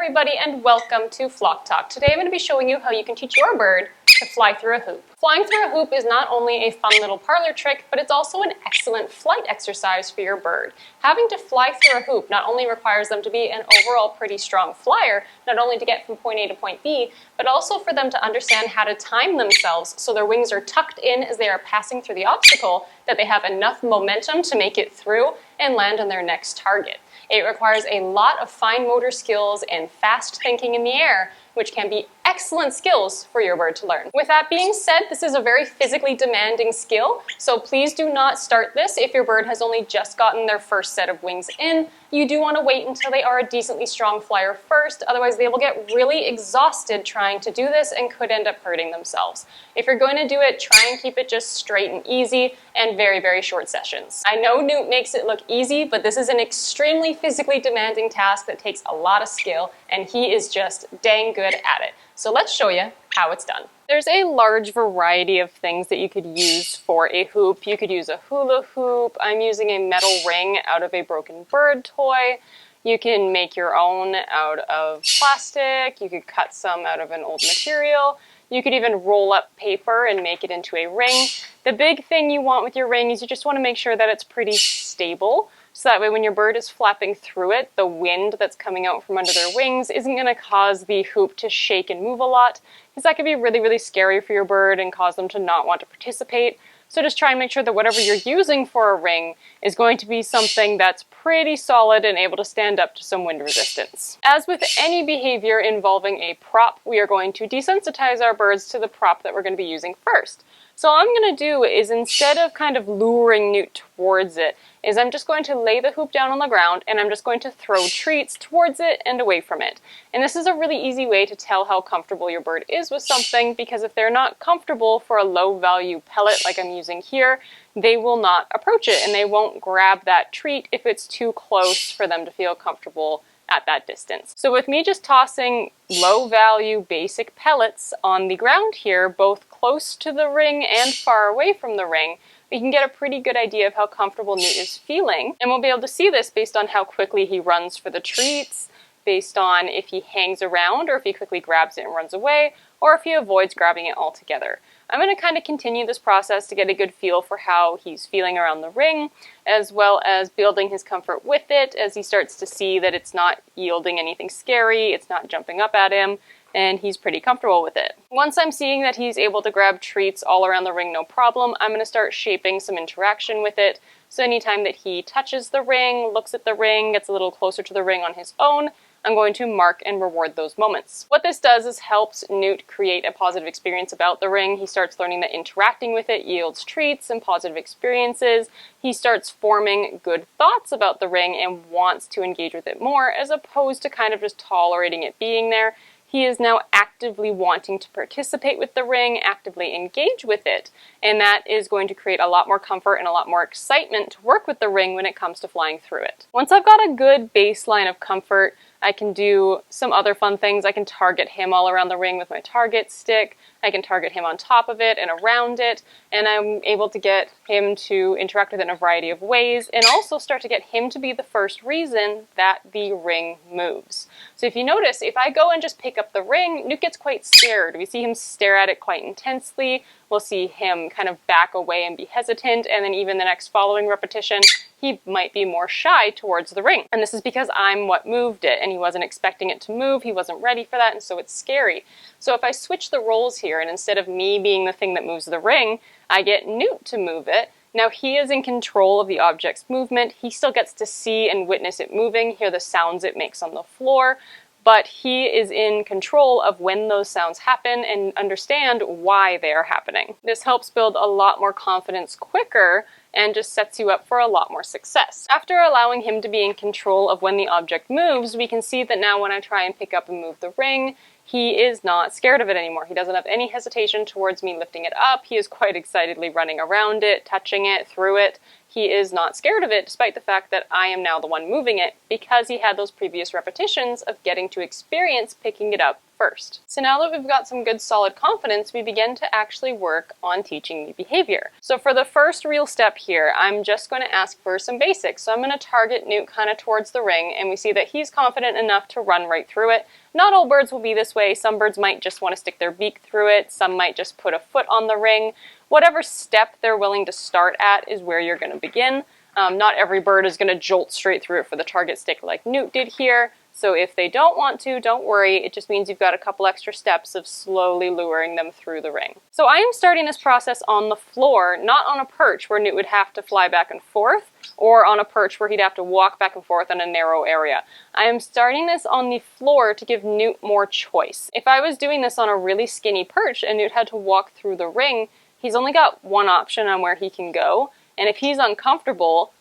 everybody, and welcome to Flock Talk. Today I'm going to be showing you how you can teach your bird to fly through a hoop. Flying through a hoop is not only a fun little parlor trick, but it's also an excellent flight exercise for your bird. Having to fly through a hoop not only requires them to be an overall pretty strong flyer, not only to get from point A to point B, but also for them to understand how to time themselves so their wings are tucked in as they are passing through the obstacle, that they have enough momentum to make it through and land on their next target. It requires a lot of fine motor skills and fast thinking in the air, which can be excellent skills for your bird to learn. With that being said, this is a very physically demanding skill, so please do not start this if your bird has only just gotten their first set of wings in. You do want to wait until they are a decently strong flyer first, otherwise they will get really exhausted trying to do this and could end up hurting themselves. If you're going to do it, try and keep it just straight and easy and very, very short sessions. I know Newt makes it look easy, but this is an extremely physically demanding task that takes a lot of skill, and he is just dang good at it. So let's show you how it's done. There's a large variety of things that you could use for a hoop. You could use a hula hoop. I'm using a metal ring out of a broken bird toy. You can make your own out of plastic. You could cut some out of an old material. You could even roll up paper and make it into a ring. The big thing you want with your ring is you just want to make sure that it's pretty stable. So that way when your bird is flapping through it, the wind that's coming out from under their wings isn't going to cause the hoop to shake and move a lot, because that could be really, really scary for your bird and cause them to not want to participate. So just try and make sure that whatever you're using for a ring is going to be something that's pretty solid and able to stand up to some wind resistance. As with any behavior involving a prop, we are going to desensitize our birds to the prop that we're going to be using first. So all I'm going to do is, instead of kind of luring Newt towards it, is I'm just going to lay the hoop down on the ground and I'm just going to throw treats towards it and away from it. And this is a really easy way to tell how comfortable your bird is with something, because if they're not comfortable for a low value pellet like I'm using here, they will not approach it and they won't grab that treat if it's too close for them to feel comfortable at that distance. So with me just tossing low value basic pellets on the ground here, both close to the ring and far away from the ring, we can get a pretty good idea of how comfortable Newt is feeling. And we'll be able to see this based on how quickly he runs for the treats, based on if he hangs around or if he quickly grabs it and runs away, or if he avoids grabbing it altogether. I'm going to kind of continue this process to get a good feel for how he's feeling around the ring, as well as building his comfort with it as he starts to see that it's not yielding anything scary, it's not jumping up at him, and he's pretty comfortable with it. Once I'm seeing that he's able to grab treats all around the ring no problem, I'm going to start shaping some interaction with it. So anytime that he touches the ring, looks at the ring, gets a little closer to the ring on his own, I'm going to mark and reward those moments. What this does is helps Newt create a positive experience about the ring. He starts learning that interacting with it yields treats and positive experiences. He starts forming good thoughts about the ring and wants to engage with it more, as opposed to kind of just tolerating it being there. He is now actively wanting to participate with the ring, actively engage with it, and that is going to create a lot more comfort and a lot more excitement to work with the ring when it comes to flying through it. Once I've got a good baseline of comfort, I can do some other fun things. I can target him all around the ring with my target stick. I can target him on top of it and around it, and I'm able to get him to interact with it in a variety of ways, and also start to get him to be the first reason that the ring moves. So if you notice, if I go and just pick up the ring, Newt gets quite scared. We see him stare at it quite intensely. We'll see him kind of back away and be hesitant, and then even the next following repetition, he might be more shy towards the ring. And this is because I'm what moved it, and he wasn't expecting it to move, he wasn't ready for that, and so it's scary. So if I switch the roles here, and instead of me being the thing that moves the ring, I get Newt to move it, now he is in control of the object's movement. He still gets to see and witness it moving, hear the sounds it makes on the floor, but he is in control of when those sounds happen and understand why they are happening. This helps build a lot more confidence quicker and just sets you up for a lot more success. After allowing him to be in control of when the object moves, we can see that now when I try and pick up and move the ring, he is not scared of it anymore. He doesn't have any hesitation towards me lifting it up. He is quite excitedly running around it, touching it, through it. He is not scared of it, despite the fact that I am now the one moving it, because he had those previous repetitions of getting to experience picking it up first. So now that we've got some good solid confidence, we begin to actually work on teaching the behavior. So for the first real step here, I'm just going to ask for some basics. So I'm going to target Newt kind of towards the ring, and we see that he's confident enough to run right through it. Not all birds will be this way. Some birds might just want to stick their beak through it. Some might just put a foot on the ring. Whatever step they're willing to start at is where you're going to begin. Not every bird is going to jolt straight through it for the target stick like Newt did here. So if they don't want to, don't worry. It just means you've got a couple extra steps of slowly luring them through the ring. So I am starting this process on the floor, not on a perch where Newt would have to fly back and forth, or on a perch where he'd have to walk back and forth in a narrow area. I am starting this on the floor to give Newt more choice. If I was doing this on a really skinny perch and Newt had to walk through the ring, he's only got one option on where he can go, and if he's uncomfortable,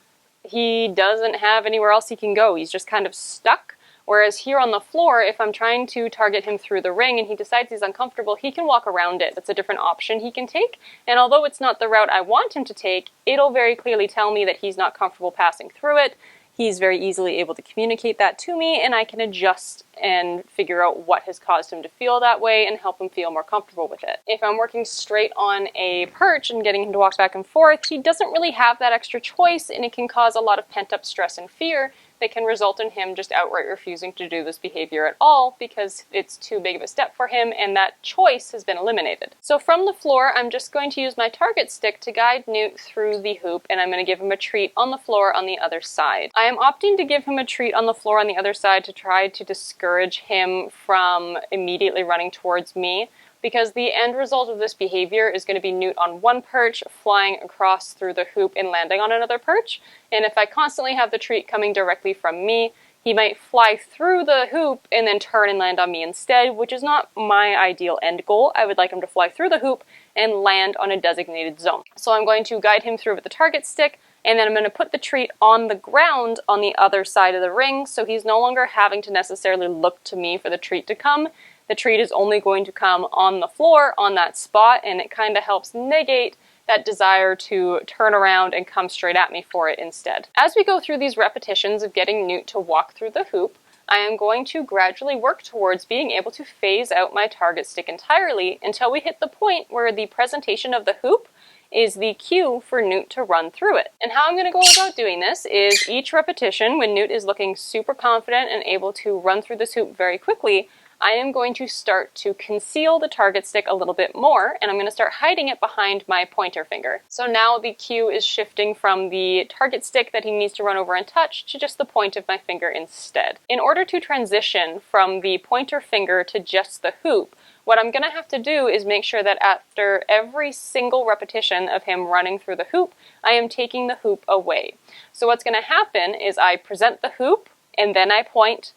he doesn't have anywhere else he can go. He's just kind of stuck. Whereas here on the floor, if I'm trying to target him through the ring and he decides he's uncomfortable, he can walk around it. That's a different option he can take. And although it's not the route I want him to take, it'll very clearly tell me that he's not comfortable passing through it. He's very easily able to communicate that to me, and I can adjust and figure out what has caused him to feel that way and help him feel more comfortable with it. If I'm working straight on a perch and getting him to walk back and forth, he doesn't really have that extra choice, and it can cause a lot of pent-up stress and fear that can result in him just outright refusing to do this behavior at all because it's too big of a step for him and that choice has been eliminated. So from the floor, I'm just going to use my target stick to guide Newt through the hoop, and I'm going to give him a treat on the floor on the other side. I am opting to give him a treat on the floor on the other side to try to discourage him from immediately running towards me, because the end result of this behavior is going to be Newt on one perch, flying across through the hoop and landing on another perch. And if I constantly have the treat coming directly from me, he might fly through the hoop and then turn and land on me instead, which is not my ideal end goal. I would like him to fly through the hoop and land on a designated zone. So I'm going to guide him through with the target stick, and then I'm going to put the treat on the ground on the other side of the ring, so he's no longer having to necessarily look to me for the treat to come. The treat is only going to come on the floor, on that spot, and it kind of helps negate that desire to turn around and come straight at me for it instead. As we go through these repetitions of getting Newt to walk through the hoop, I am going to gradually work towards being able to phase out my target stick entirely until we hit the point where the presentation of the hoop is the cue for Newt to run through it. And how I'm going to go about doing this is each repetition, when Newt is looking super confident and able to run through this hoop very quickly, I am going to start to conceal the target stick a little bit more, and I'm going to start hiding it behind my pointer finger. So now the cue is shifting from the target stick that he needs to run over and touch to just the point of my finger instead. In order to transition from the pointer finger to just the hoop, what I'm going to have to do is make sure that after every single repetition of him running through the hoop, I am taking the hoop away. So what's going to happen is I present the hoop, and then I point,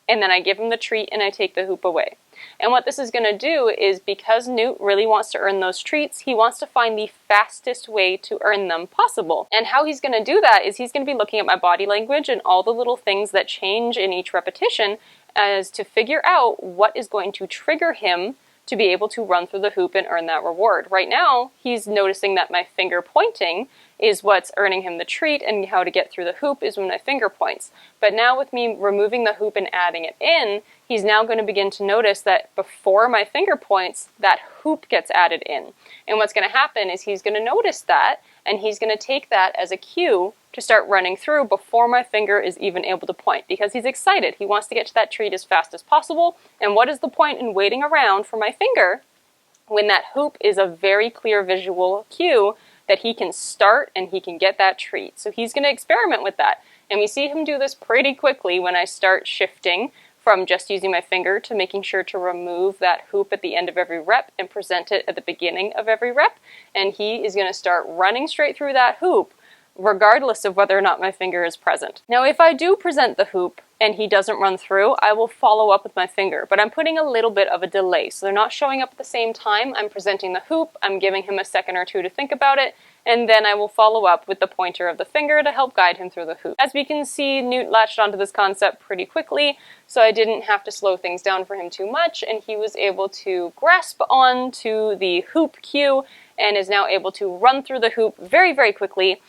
and then I give him the treat and I take the hoop away. And what this is going to do is, because Newt really wants to earn those treats, he wants to find the fastest way to earn them possible. And how he's going to do that is he's going to be looking at my body language and all the little things that change in each repetition as to figure out what is going to trigger him to be able to run through the hoop and earn that reward. Right now, he's noticing that my finger pointing is what's earning him the treat, and how to get through the hoop is when my finger points. But now with me removing the hoop and adding it in, he's now going to begin to notice that before my finger points, that hoop gets added in. And what's going to happen is he's going to notice that, and he's going to take that as a cue to start running through before my finger is even able to point, because he's excited. He wants to get to that treat as fast as possible, and what is the point in waiting around for my finger when that hoop is a very clear visual cue that he can start and he can get that treat. So he's going to experiment with that. And we see him do this pretty quickly when I start shifting from just using my finger to making sure to remove that hoop at the end of every rep and present it at the beginning of every rep. And he is going to start running straight through that hoop regardless of whether or not my finger is present. Now, if I do present the hoop and he doesn't run through, I will follow up with my finger, but I'm putting a little bit of a delay, so they're not showing up at the same time. I'm presenting the hoop, I'm giving him a second or two to think about it, and then I will follow up with the pointer of the finger to help guide him through the hoop. As we can see, Newt latched onto this concept pretty quickly, so I didn't have to slow things down for him too much, and he was able to grasp onto the hoop cue and is now able to run through the hoop very, very quickly.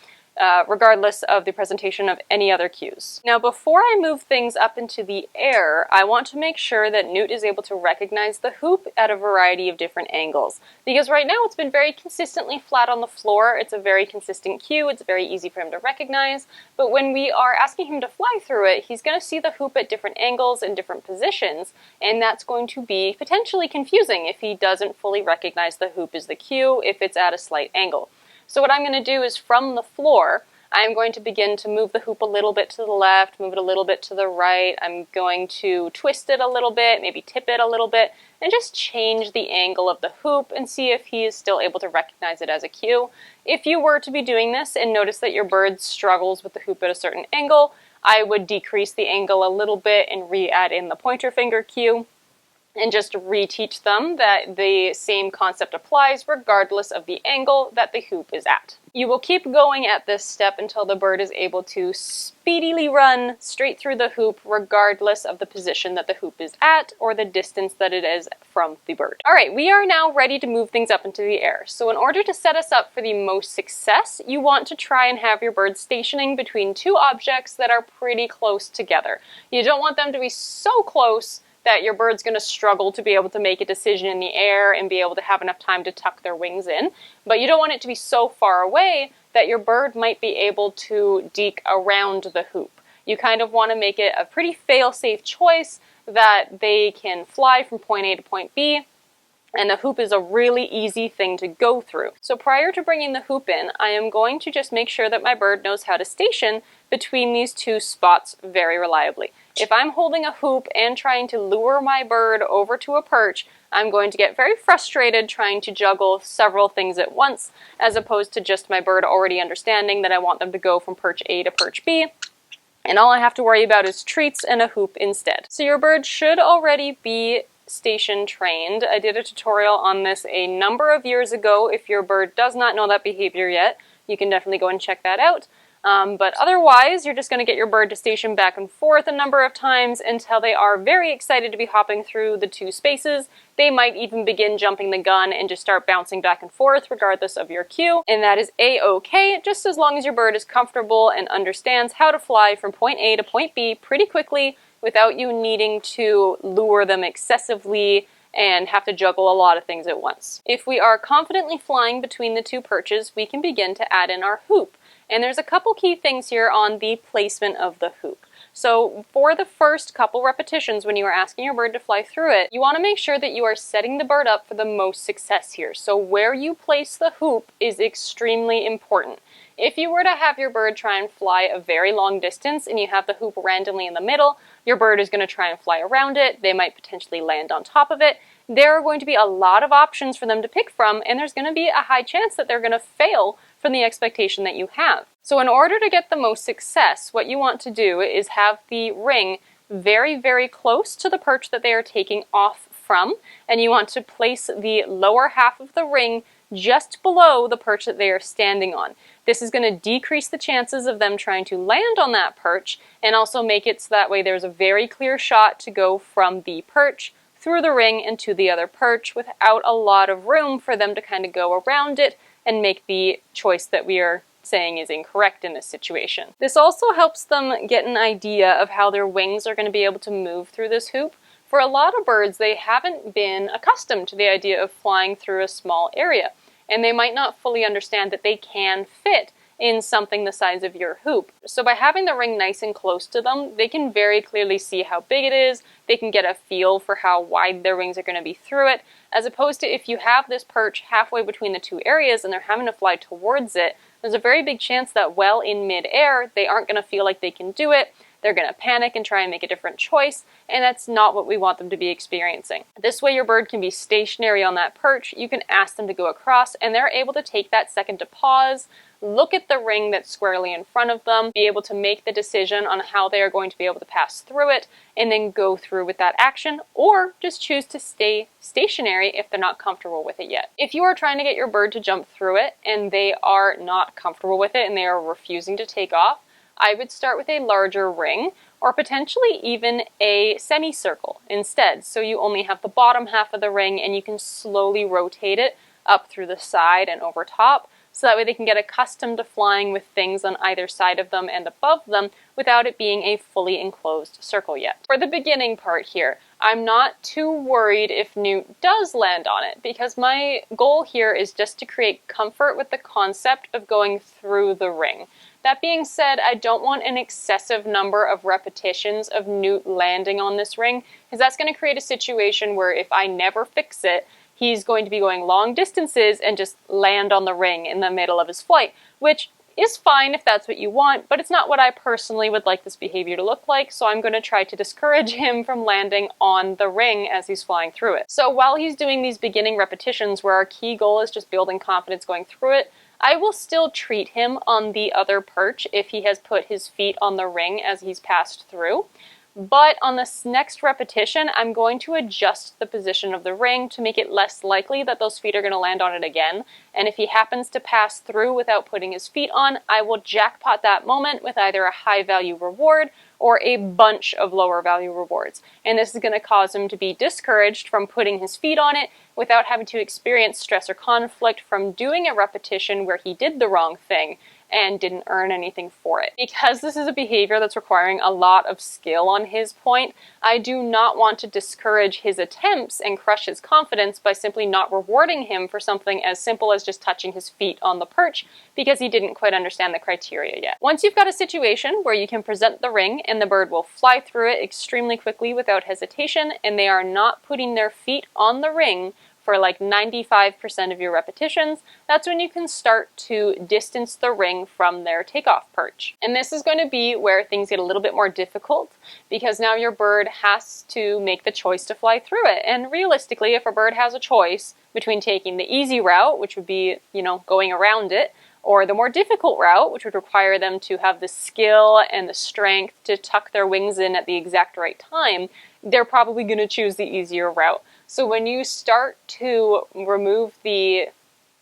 regardless of the presentation of any other cues. Now, before I move things up into the air, I want to make sure that Newt is able to recognize the hoop at a variety of different angles. Because right now it's been very consistently flat on the floor. It's a very consistent cue. It's very easy for him to recognize. But when we are asking him to fly through it, he's going to see the hoop at different angles and different positions, and that's going to be potentially confusing if he doesn't fully recognize the hoop as the cue if it's at a slight angle. So what I'm going to do is from the floor, I'm going to begin to move the hoop a little bit to the left, move it a little bit to the right. I'm going to twist it a little bit, maybe tip it a little bit, and just change the angle of the hoop and see if he is still able to recognize it as a cue. If you were to be doing this and notice that your bird struggles with the hoop at a certain angle, I would decrease the angle a little bit and re-add in the pointer finger cue, and just reteach them that the same concept applies regardless of the angle that the hoop is at. You will keep going at this step until the bird is able to speedily run straight through the hoop regardless of the position that the hoop is at or the distance that it is from the bird. Alright, we are now ready to move things up into the air. So in order to set us up for the most success, you want to try and have your bird stationing between two objects that are pretty close together. You don't want them to be so close that your bird's going to struggle to be able to make a decision in the air and be able to have enough time to tuck their wings in. But you don't want it to be so far away that your bird might be able to deke around the hoop. You kind of want to make it a pretty fail-safe choice that they can fly from point A to point B, and the hoop is a really easy thing to go through. So prior to bringing the hoop in, I am going to just make sure that my bird knows how to station between these two spots very reliably. If I'm holding a hoop and trying to lure my bird over to a perch, I'm going to get very frustrated trying to juggle several things at once, as opposed to just my bird already understanding that I want them to go from perch A to perch B, and all I have to worry about is treats and a hoop instead. So your bird should already be station trained. I did a tutorial on this a number of years ago. If your bird does not know that behavior yet, you can definitely go and check that out. But otherwise, you're just going to get your bird to station back and forth a number of times until they are very excited to be hopping through the two spaces. They might even begin jumping the gun and just start bouncing back and forth regardless of your cue, and that is a-okay, just as long as your bird is comfortable and understands how to fly from point A to point B pretty quickly without you needing to lure them excessively and have to juggle a lot of things at once. If we are confidently flying between the two perches, we can begin to add in our hoop. And there's a couple key things here on the placement of the hoop. So for the first couple repetitions when you are asking your bird to fly through it, you want to make sure that you are setting the bird up for the most success here. So where you place the hoop is extremely important. If you were to have your bird try and fly a very long distance and you have the hoop randomly in the middle, your bird is going to try and fly around it. They might potentially land on top of it. There are going to be a lot of options for them to pick from, and there's going to be a high chance that they're going to fail from the expectation that you have. So in order to get the most success, what you want to do is have the ring very, very close to the perch that they are taking off from, and you want to place the lower half of the ring just below the perch that they are standing on. This is going to decrease the chances of them trying to land on that perch and also make it so that way there's a very clear shot to go from the perch through the ring and to the other perch without a lot of room for them to kind of go around it and make the choice that we are saying is incorrect in this situation. This also helps them get an idea of how their wings are going to be able to move through this hoop. For a lot of birds, they haven't been accustomed to the idea of flying through a small area, and they might not fully understand that they can fit in something the size of your hoop. So by having the ring nice and close to them, they can very clearly see how big it is, they can get a feel for how wide their wings are going to be through it, as opposed to if you have this perch halfway between the two areas and they're having to fly towards it, there's a very big chance that well in mid-air, they aren't going to feel like they can do it, they're going to panic and try and make a different choice, and that's not what we want them to be experiencing. This way your bird can be stationary on that perch, you can ask them to go across, and they're able to take that second to pause, look at the ring that's squarely in front of them, be able to make the decision on how they are going to be able to pass through it, and then go through with that action, or just choose to stay stationary if they're not comfortable with it yet. If you are trying to get your bird to jump through it, and they are not comfortable with it, and they are refusing to take off, I would start with a larger ring, or potentially even a semicircle instead, so you only have the bottom half of the ring and you can slowly rotate it up through the side and over top, so that way they can get accustomed to flying with things on either side of them and above them without it being a fully enclosed circle yet. For the beginning part here, I'm not too worried if Newt does land on it, because my goal here is just to create comfort with the concept of going through the ring. That being said, I don't want an excessive number of repetitions of Newt landing on this ring, because that's going to create a situation where if I never fix it, he's going to be going long distances and just land on the ring in the middle of his flight, which is fine if that's what you want, but it's not what I personally would like this behavior to look like, so I'm going to try to discourage him from landing on the ring as he's flying through it. So while he's doing these beginning repetitions where our key goal is just building confidence going through it, I will still treat him on the other perch if he has put his feet on the ring as he's passed through. But on this next repetition, I'm going to adjust the position of the ring to make it less likely that those feet are going to land on it again. And if he happens to pass through without putting his feet on, I will jackpot that moment with either a high value reward or a bunch of lower value rewards. And this is going to cause him to be discouraged from putting his feet on it without having to experience stress or conflict from doing a repetition where he did the wrong thing and didn't earn anything for it. Because this is a behavior that's requiring a lot of skill on his point, I do not want to discourage his attempts and crush his confidence by simply not rewarding him for something as simple as just touching his feet on the perch because he didn't quite understand the criteria yet. Once you've got a situation where you can present the ring and the bird will fly through it extremely quickly without hesitation, and they are not putting their feet on the ring for like 95% of your repetitions, that's when you can start to distance the ring from their takeoff perch. And this is going to be where things get a little bit more difficult, because now your bird has to make the choice to fly through it. And realistically, if a bird has a choice between taking the easy route, which would be, going around it, or the more difficult route, which would require them to have the skill and the strength to tuck their wings in at the exact right time, they're probably going to choose the easier route. So when you start to remove the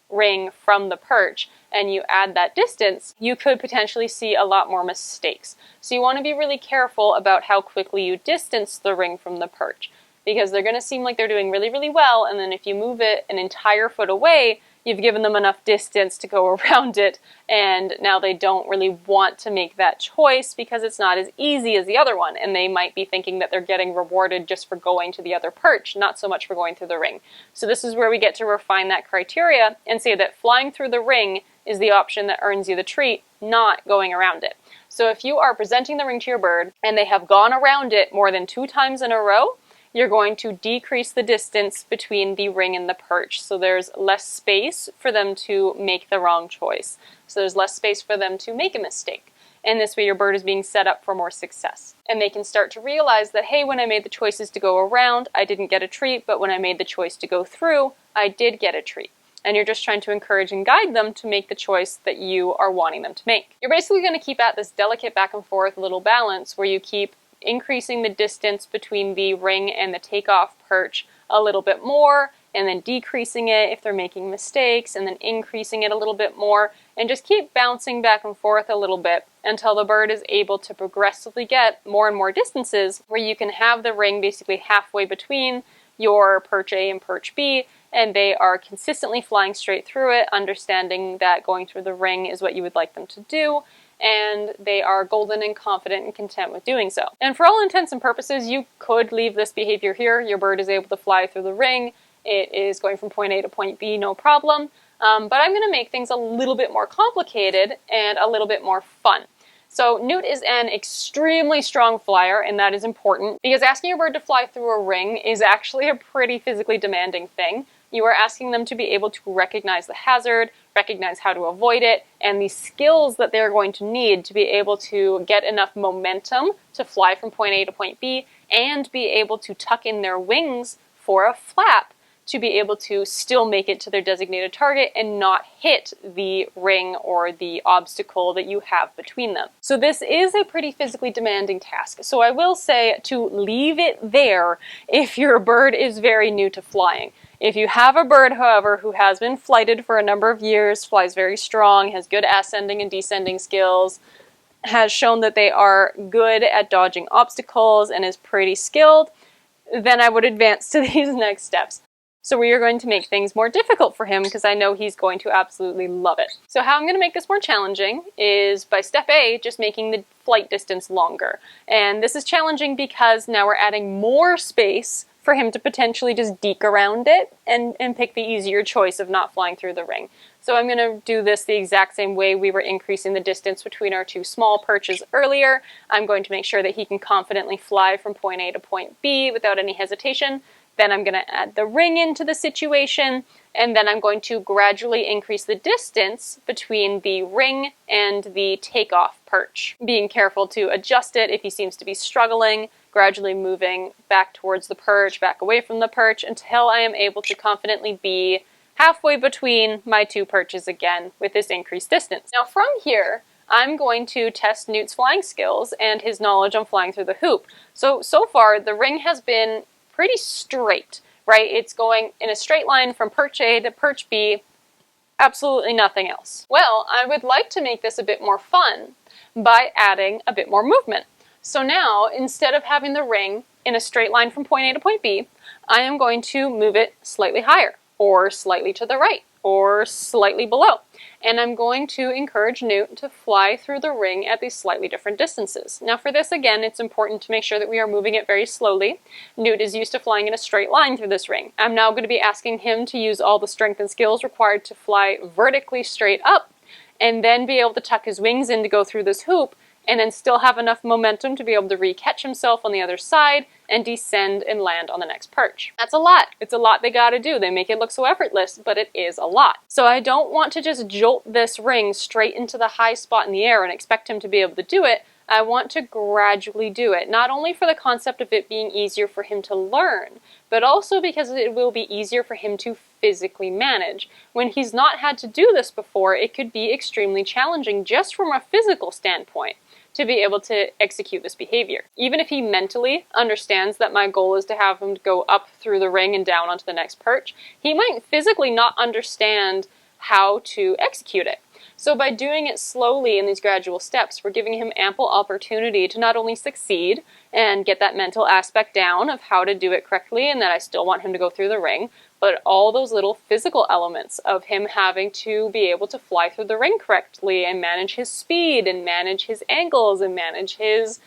ring from the perch and you add that distance, you could potentially see a lot more mistakes. So you want to be really careful about how quickly you distance the ring from the perch, because they're going to seem like they're doing really, really well, and then if you move it an entire foot away, you've given them enough distance to go around it, and now they don't really want to make that choice because it's not as easy as the other one, and they might be thinking that they're getting rewarded just for going to the other perch, not so much for going through the ring. So this is where we get to refine that criteria and say that flying through the ring is the option that earns you the treat, not going around it. So if you are presenting the ring to your bird and they have gone around it more than 2 times in a row, you're going to decrease the distance between the ring and the perch. So there's less space for them to make the wrong choice. So there's less space for them to make a mistake. And this way your bird is being set up for more success. And they can start to realize that, hey, when I made the choices to go around, I didn't get a treat, but when I made the choice to go through, I did get a treat. And you're just trying to encourage and guide them to make the choice that you are wanting them to make. You're basically going to keep at this delicate back and forth little balance where you keep increasing the distance between the ring and the takeoff perch a little bit more, and then decreasing it if they're making mistakes, and then increasing it a little bit more, and just keep bouncing back and forth a little bit until the bird is able to progressively get more and more distances where you can have the ring basically halfway between your perch A and perch B, and they are consistently flying straight through it, understanding that going through the ring is what you would like them to do, and they are golden and confident and content with doing so. And for all intents and purposes, you could leave this behavior here. Your bird is able to fly through the ring. It is going from point A to point B, no problem. But I'm going to make things a little bit more complicated and a little bit more fun. So Newt is an extremely strong flyer, and that is important because asking your bird to fly through a ring is actually a pretty physically demanding thing. You are asking them to be able to recognize the hazard, recognize how to avoid it, and the skills that they're going to need to be able to get enough momentum to fly from point A to point B and be able to tuck in their wings for a flap to be able to still make it to their designated target and not hit the ring or the obstacle that you have between them. So this is a pretty physically demanding task. So I will say to leave it there if your bird is very new to flying. If you have a bird, however, who has been flighted for a number of years, flies very strong, has good ascending and descending skills, has shown that they are good at dodging obstacles and is pretty skilled, then I would advance to these next steps. So we are going to make things more difficult for him because I know he's going to absolutely love it. So how I'm going to make this more challenging is by step A, just making the flight distance longer. And this is challenging because now we're adding more space for him to potentially just deke around it and pick the easier choice of not flying through the ring. So I'm going to do this the exact same way we were increasing the distance between our two small perches earlier. I'm going to make sure that he can confidently fly from point A to point B without any hesitation. Then I'm going to add the ring into the situation, and then I'm going to gradually increase the distance between the ring and the takeoff perch, being careful to adjust it if he seems to be struggling, gradually moving back towards the perch, back away from the perch, until I am able to confidently be halfway between my two perches again with this increased distance. Now from here, I'm going to test Newt's flying skills and his knowledge on flying through the hoop. So far, the ring has been pretty straight, right? It's going in a straight line from perch A to perch B, absolutely nothing else. Well, I would like to make this a bit more fun by adding a bit more movement. So now, instead of having the ring in a straight line from point A to point B, I am going to move it slightly higher, or slightly to the right, or slightly below. And I'm going to encourage Newt to fly through the ring at these slightly different distances. Now for this, again, it's important to make sure that we are moving it very slowly. Newt is used to flying in a straight line through this ring. I'm now going to be asking him to use all the strength and skills required to fly vertically straight up, and then be able to tuck his wings in to go through this hoop, and then still have enough momentum to be able to re-catch himself on the other side and descend and land on the next perch. That's a lot. It's a lot they gotta do. They make it look so effortless, but it is a lot. So I don't want to just jolt this ring straight into the high spot in the air and expect him to be able to do it. I want to gradually do it, not only for the concept of it being easier for him to learn, but also because it will be easier for him to physically manage. When he's not had to do this before, it could be extremely challenging just from a physical standpoint to be able to execute this behavior. Even if he mentally understands that my goal is to have him go up through the ring and down onto the next perch, he might physically not understand how to execute it. So by doing it slowly in these gradual steps, we're giving him ample opportunity to not only succeed and get that mental aspect down of how to do it correctly and that I still want him to go through the ring, but all those little physical elements of him having to be able to fly through the ring correctly and manage his speed and manage his angles and manage his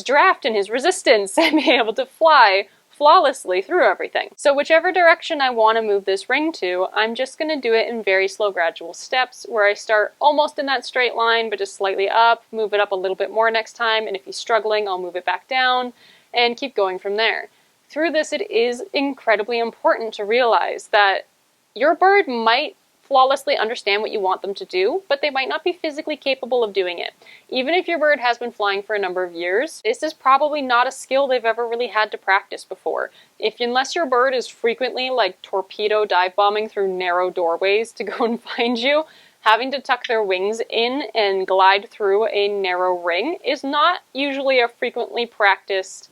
draft and his resistance and be able to fly flawlessly through everything. So whichever direction I want to move this ring to, I'm just going to do it in very slow gradual steps where I start almost in that straight line but just slightly up, move it up a little bit more next time, and if he's struggling I'll move it back down and keep going from there. Through this, it is incredibly important to realize that your bird might flawlessly understand what you want them to do, but they might not be physically capable of doing it. Even if your bird has been flying for a number of years, this is probably not a skill they've ever really had to practice before. Unless your bird is frequently like torpedo dive bombing through narrow doorways to go and find you, having to tuck their wings in and glide through a narrow ring is not usually a frequently practiced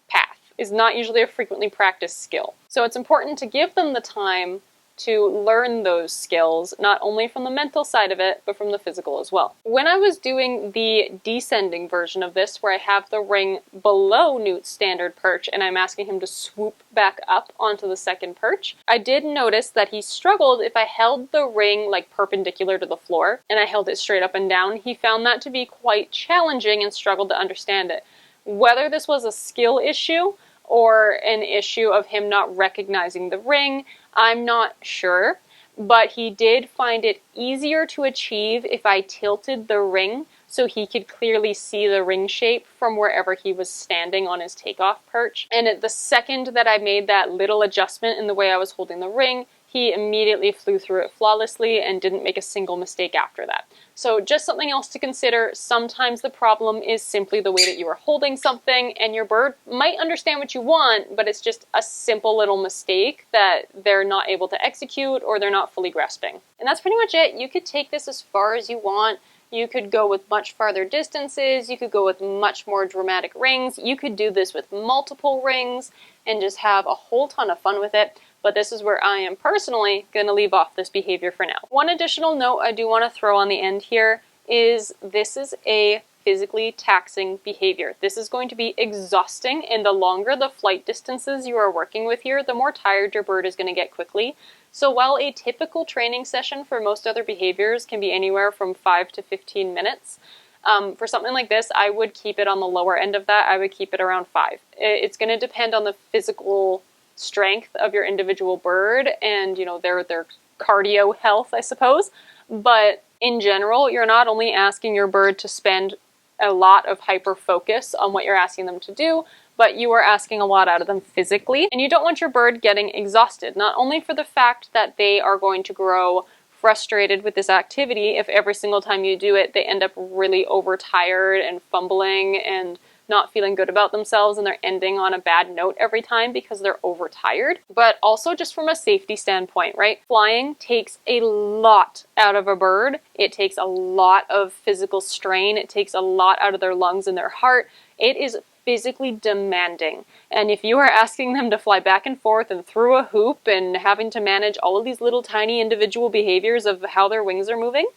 path, is not usually a frequently practiced skill. So it's important to give them the time to learn those skills, not only from the mental side of it, but from the physical as well. When I was doing the descending version of this, where I have the ring below Newt's standard perch and I'm asking him to swoop back up onto the second perch, I did notice that he struggled if I held the ring like perpendicular to the floor and I held it straight up and down. He found that to be quite challenging and struggled to understand it. Whether this was a skill issue or an issue of him not recognizing the ring, I'm not sure, but he did find it easier to achieve if I tilted the ring so he could clearly see the ring shape from wherever he was standing on his takeoff perch. And at the second that I made that little adjustment in the way I was holding the ring, he immediately flew through it flawlessly and didn't make a single mistake after that. So just something else to consider. Sometimes the problem is simply the way that you are holding something, and your bird might understand what you want, but it's just a simple little mistake that they're not able to execute or they're not fully grasping. And that's pretty much it. You could take this as far as you want. You could go with much farther distances. You could go with much more dramatic rings. You could do this with multiple rings and just have a whole ton of fun with it. But this is where I am personally going to leave off this behavior for now. One additional note I do want to throw on the end here is this is a physically taxing behavior. This is going to be exhausting, and the longer the flight distances you are working with here, the more tired your bird is going to get quickly. So while a typical training session for most other behaviors can be anywhere from 5 to 15 minutes, for something like this, I would keep it on the lower end of that. I would keep it around 5. It's going to depend on the physical strength of your individual bird and, you know, their cardio health, I suppose. But in general, you're not only asking your bird to spend a lot of hyper focus on what you're asking them to do, but you are asking a lot out of them physically. And you don't want your bird getting exhausted, not only for the fact that they are going to grow frustrated with this activity if every single time you do it they end up really overtired and fumbling and not feeling good about themselves, and they're ending on a bad note every time because they're overtired, but also just from a safety standpoint, right? Flying takes a lot out of a bird. It takes a lot of physical strain. It takes a lot out of their lungs and their heart. It is physically demanding. And if you are asking them to fly back and forth and through a hoop and having to manage all of these little tiny individual behaviors of how their wings are moving,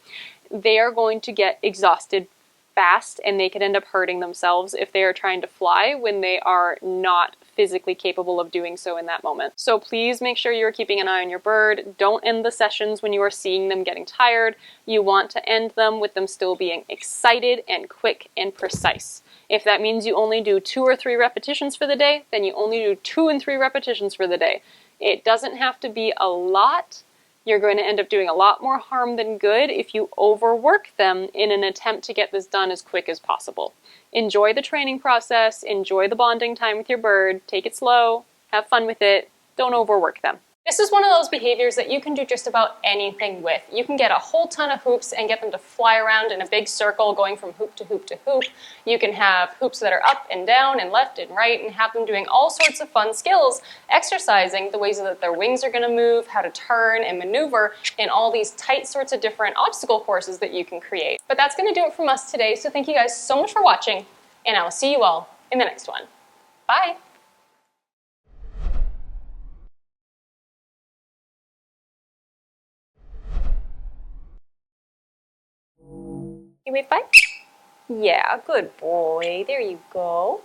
they are going to get exhausted fast, and they could end up hurting themselves if they are trying to fly when they are not physically capable of doing so in that moment. So please make sure you're keeping an eye on your bird. Don't end the sessions when you are seeing them getting tired. You want to end them with them still being excited and quick and precise. If that means you only do 2 or 3 repetitions for the day, then you only do 2 and 3 repetitions for the day. It doesn't have to be a lot. You're going to end up doing a lot more harm than good if you overwork them in an attempt to get this done as quick as possible. Enjoy the training process, enjoy the bonding time with your bird, take it slow, have fun with it, don't overwork them. This is one of those behaviors that you can do just about anything with. You can get a whole ton of hoops and get them to fly around in a big circle going from hoop to hoop to hoop. You can have hoops that are up and down and left and right and have them doing all sorts of fun skills, exercising the ways that their wings are going to move, how to turn and maneuver in all these tight sorts of different obstacle courses that you can create. But that's going to do it from us today, so thank you guys so much for watching, and I will see you all in the next one. Bye! You wave bye? Yeah, good boy. There you go.